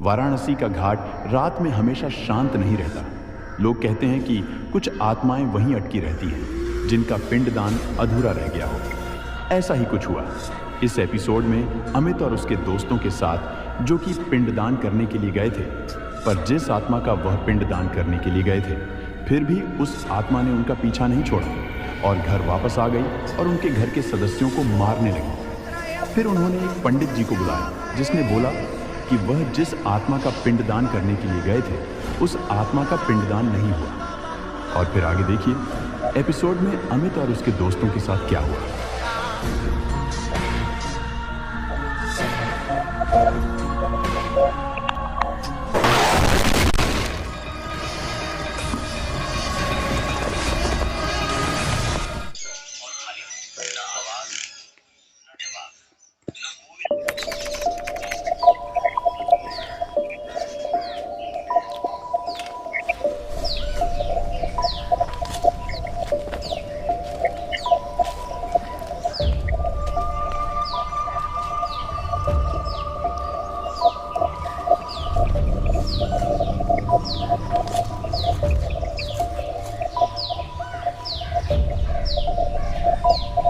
वाराणसी का घाट रात में हमेशा शांत नहीं रहता। लोग कहते हैं कि कुछ आत्माएं वहीं अटकी रहती हैं, जिनका पिंडदान अधूरा रह गया हो। ऐसा ही कुछ हुआ इस एपिसोड में अमित और उसके दोस्तों के साथ, जो कि पिंडदान करने के लिए गए थे। पर जिस आत्मा का वह पिंडदान करने के लिए गए थे, फिर भी उस आत्मा ने उनका पीछा नहीं छोड़ा और घर वापस आ गई और उनके घर के सदस्यों को मारने लगी। फिर उन्होंने एक पंडित जी को बुलाया, जिसने बोला कि वह जिस आत्मा का पिंडदान करने के लिए गए थे, उस आत्मा का पिंडदान नहीं हुआ। और फिर आगे देखिए एपिसोड में अमित और उसके दोस्तों के साथ क्या हुआ।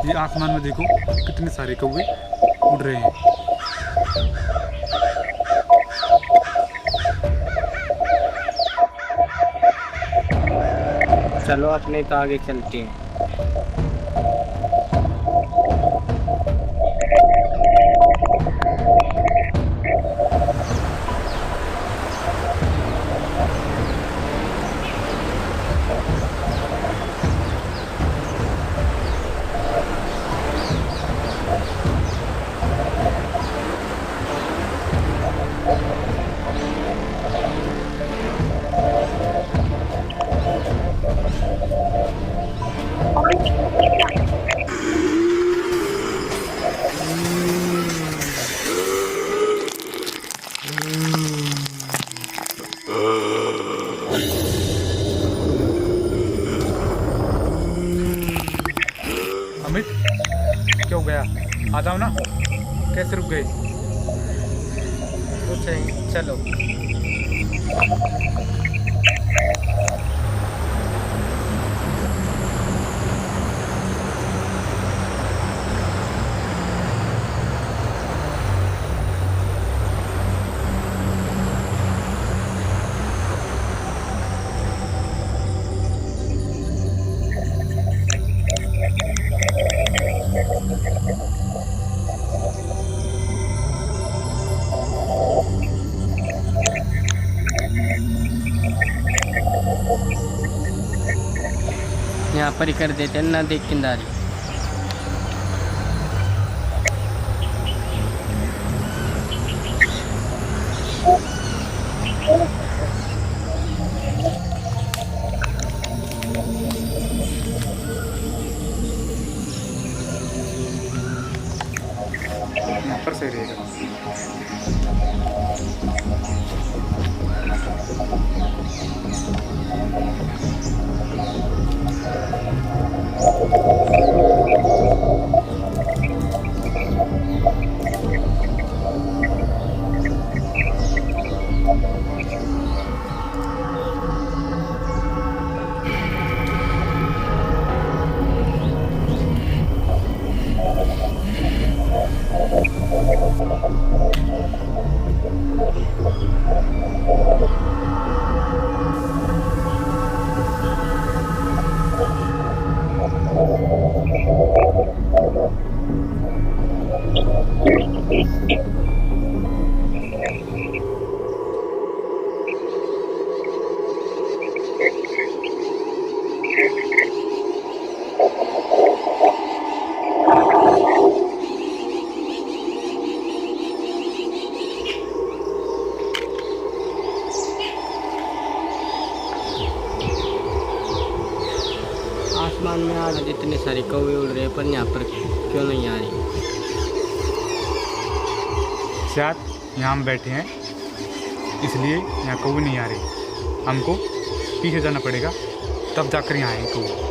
ये आसमान में देखो कितने सारे कौवे उड़ रहे हैं। चलो अपने तो आगे चलते हैं। अमित क्या हो गया? आ जाओ ना, कैसे रुक गए? कुछ नहीं, चलो। यहाँ पर ही कर देते हैं ना, देख किंदारी। यहाँ पर सही रहेगा। आसमान में आ रहे जितने सारे कौवे उड़ रहे हैं, पर यहाँ पर क्यों नहीं आ रही? शायद यहाँ हम बैठे हैं इसलिए यहाँ कौवे नहीं आ रहे। हमको पीछे जाना पड़ेगा, तब जाकर यहाँ आएंगे कौवे।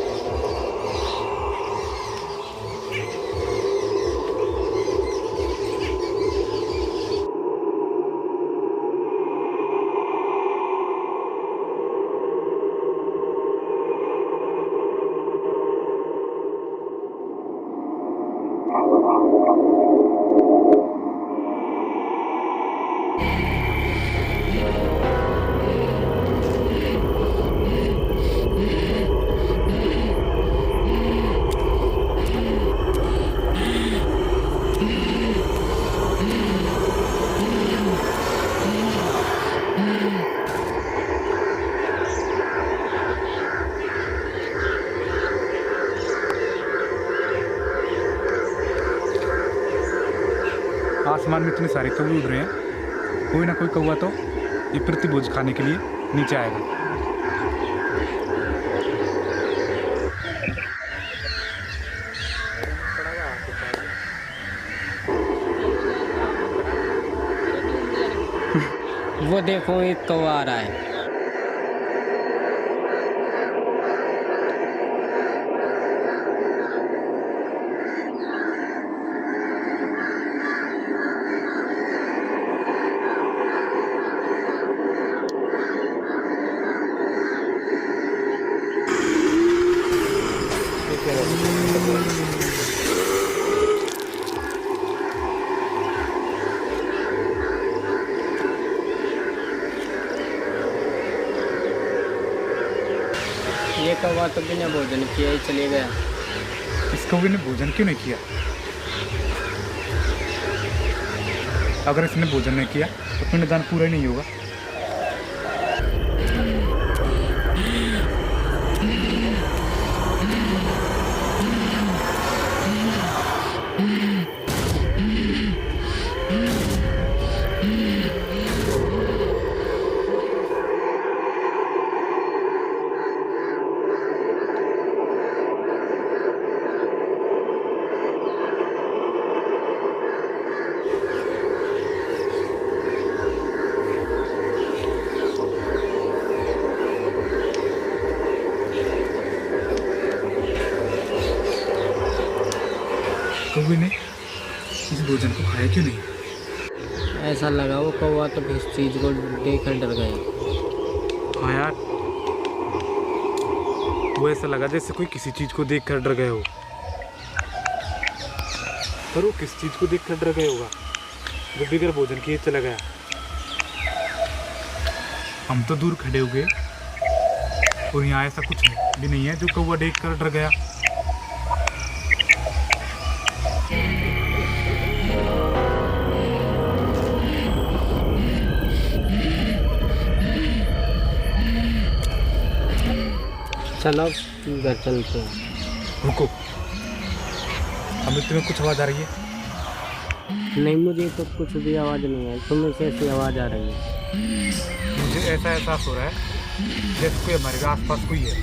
आसमान में इतने सारे कौवे उड़ रहे हैं, कोई ना कोई कौवा तो ये प्रतिभोज खाने के लिए नीचे आएगा। वो देखो एक कौवा आ रहा है। ये कौवा तो बिना भोजन किए ही चले गया। इस कौवे ने भोजन क्यों नहीं किया? अगर इसने भोजन नहीं किया तो पिंडदान पूरा ही नहीं होगा। कौवे ने इस भोजन को खाया क्यों नहीं? ऐसा लगा वो कौवा तो इस चीज को देखकर डर गया। हाँ यार, वो ऐसा लगा जैसे कोई किसी चीज को देख कर डर गए हो। पर वो किस चीज को देख कर डर गए होगा जो बिगर भोजन किए चला गया। हम तो दूर खड़े हो गए और यहाँ ऐसा कुछ भी नहीं है जो कौवा देख कर डर गया। चलो घर चलते हैं। रुको, हमें तुम्हें कुछ आवाज़ आ रही है? नहीं, मुझे तो कुछ भी आवाज़ नहीं है। तुम्हें कैसी आवाज़ आ रही है? मुझे ऐसा एहसास हो रहा है जैसे कोई हमारे आसपास कोई है।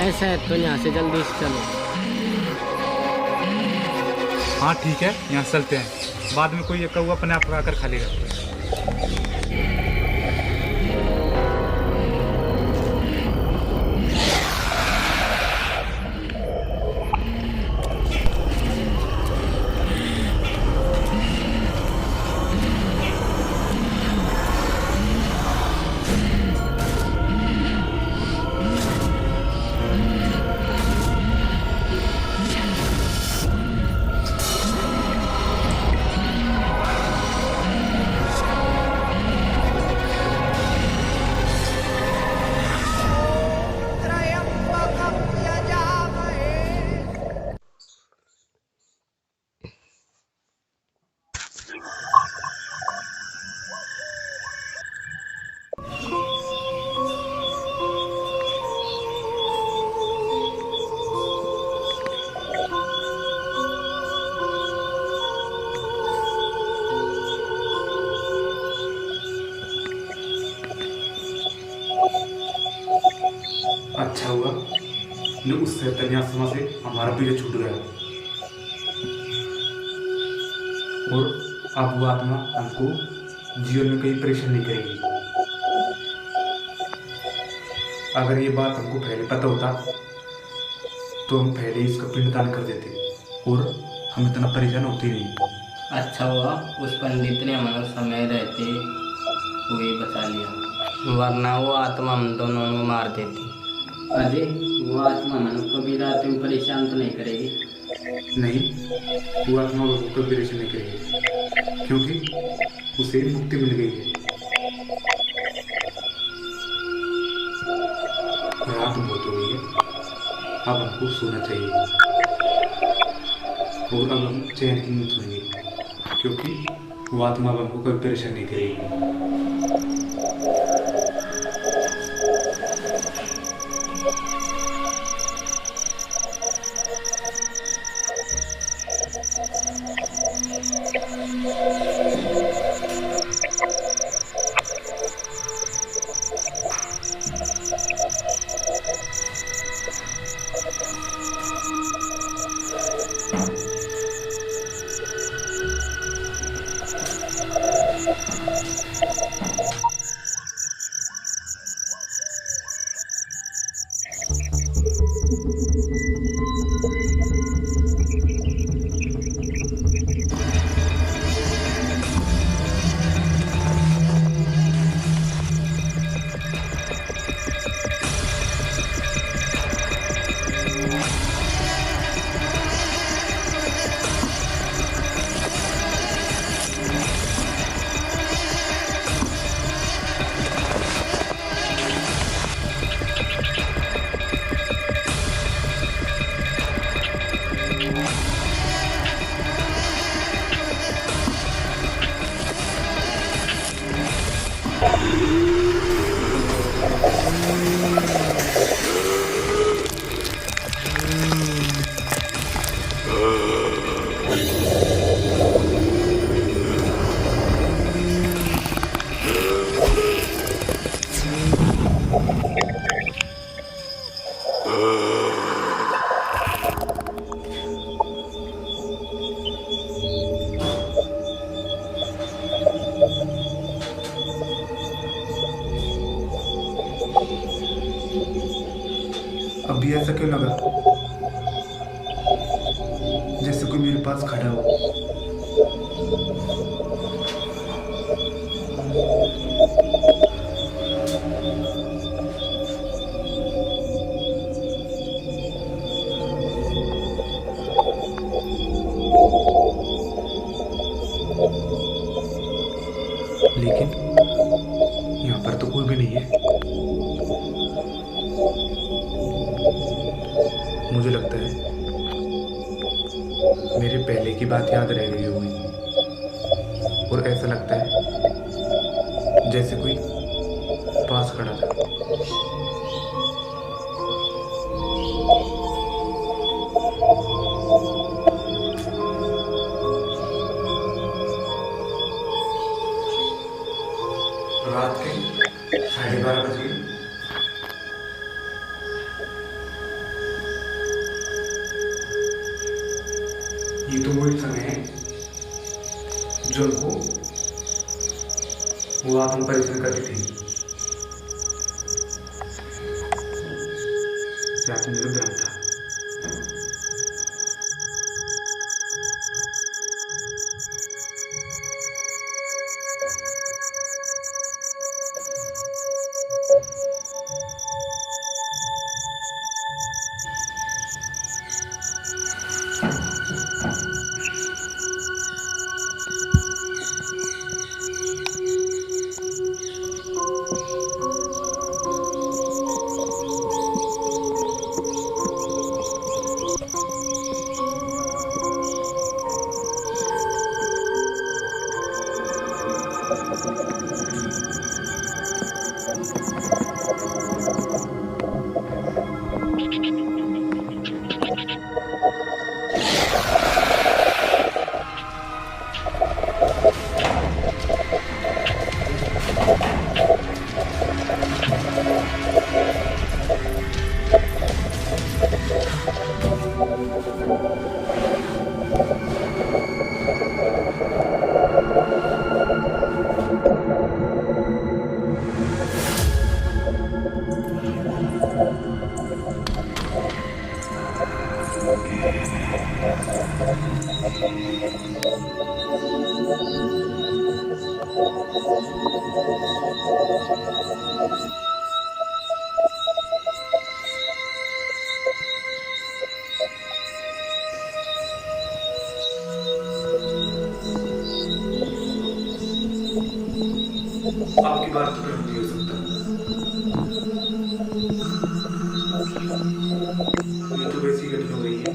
ऐसा है तो यहाँ से जल्दी से चलो। हाँ ठीक है, यहाँ से चलते हैं। बाद में कोई कौवा अपने आप आकर खा लेगा। अच्छा हुआ ने उस शैतानिया आत्मा से हमारा पीछा छूट गया और अब वो आत्मा हमको जीवन में कहीं परेशान नहीं करेगी। अगर ये बात हमको पहले पता होता तो हम पहले ही इसका पिंडदान कर देते और हम इतना परेशान होते नहीं। अच्छा हुआ उस पंडित ने हमारा समय रहते हुए बचा लिया, वरना वो आत्मा हम दोनों को मार देती। अजय, वो आत्मा मनुष्य को भी रात में परेशान तो नहीं करेगी? नहीं, वो आत्मा को परेशान नहीं करेगी क्योंकि उसे मुक्ति मिल गई है। रात बहुत हो गई है, अब हमको सोना चाहिए और अब हम चैन की नींद सोएंगे क्योंकि वो आत्मा अब हमको कभी परेशान नहीं करेगी। अभी ऐसा क्यों लगा जैसे कोई मेरे पास खड़ा हो? लेकिन यहाँ पर तो कोई भी नहीं है। मुझे लगता है मेरे पहले की बात याद रह गई होगी और ऐसा लगता है जैसे कोई पास खड़ा था। रात के 12:30 बज गए। ये तो वही समय है जो उनको वो आत्म परीक्षण करती थी। मेरा ध्यान था। आपकी बात तो नहीं हो सकता। ये तो वैसी घटना हो गई है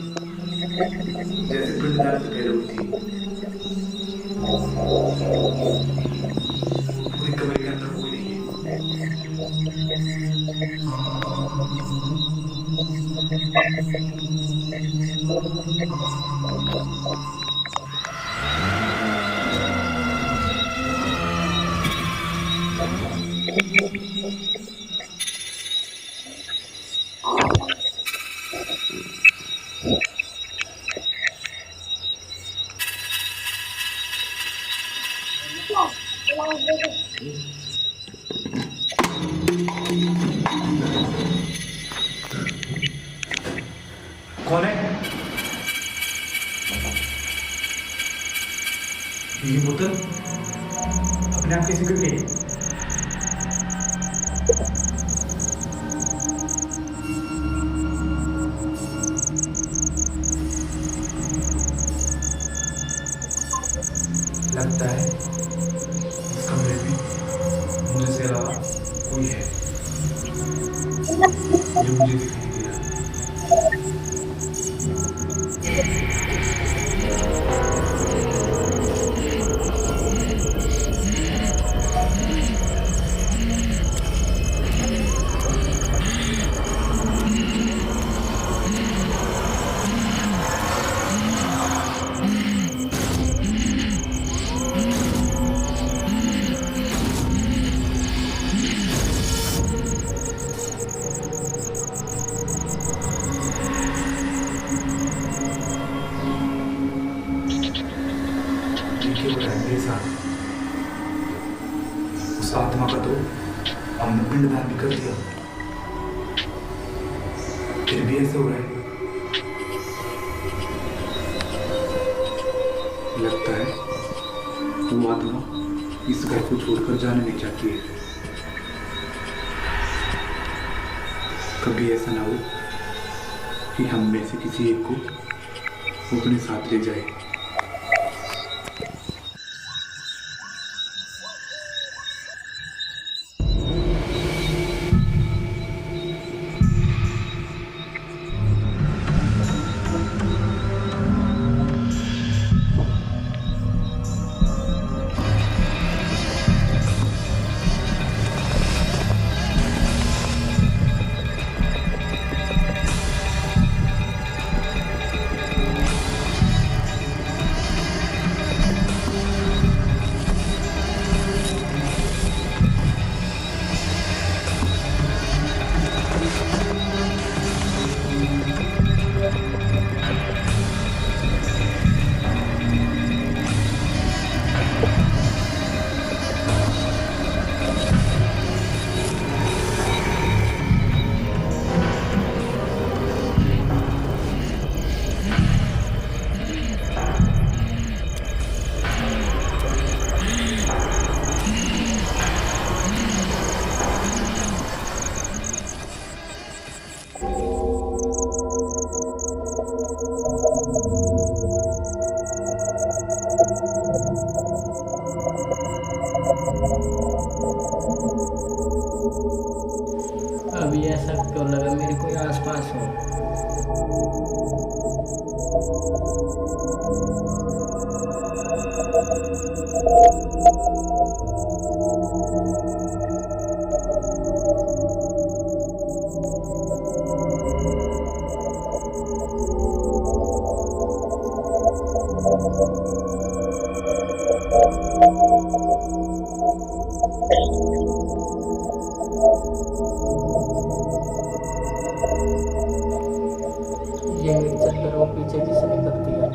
जैसे पिंडदान से पहले हुई थी। पूरे कमरे के अंदर कोई नहीं ये बोतल अपने आप कैसे गिर गई? लगता है इस कमरे में मुझे से अलावा कोई है जो मुझे दिखाई दे रहा है। उस आत्मा का तो हमने पिंडदान भी कर दिया, फिर भी ऐसे हो रहा है। लगता है वो आत्मा इस घर को छोड़कर जाने नहीं चाहती है। कभी ऐसा ना हो कि हम में से किसी एक को वो अपने साथ ले जाए। अभी ऐसा क्यों लगा मेरे कोई आसपास हो। ये मेरी चक्कर वो पीछे किसने कर दिया।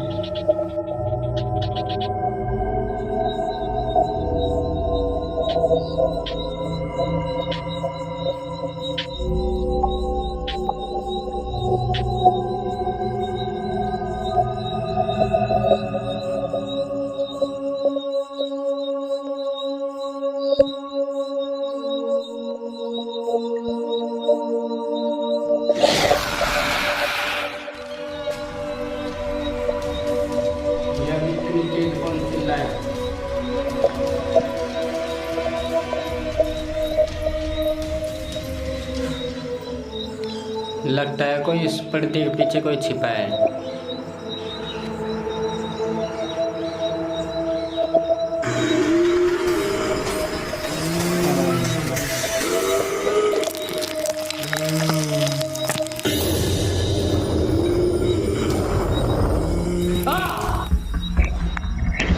लगता है कोई इस पर्दे के पीछे कोई छिपा है।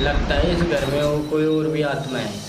लगता है इस घर में वो कोई और भी आत्मा है।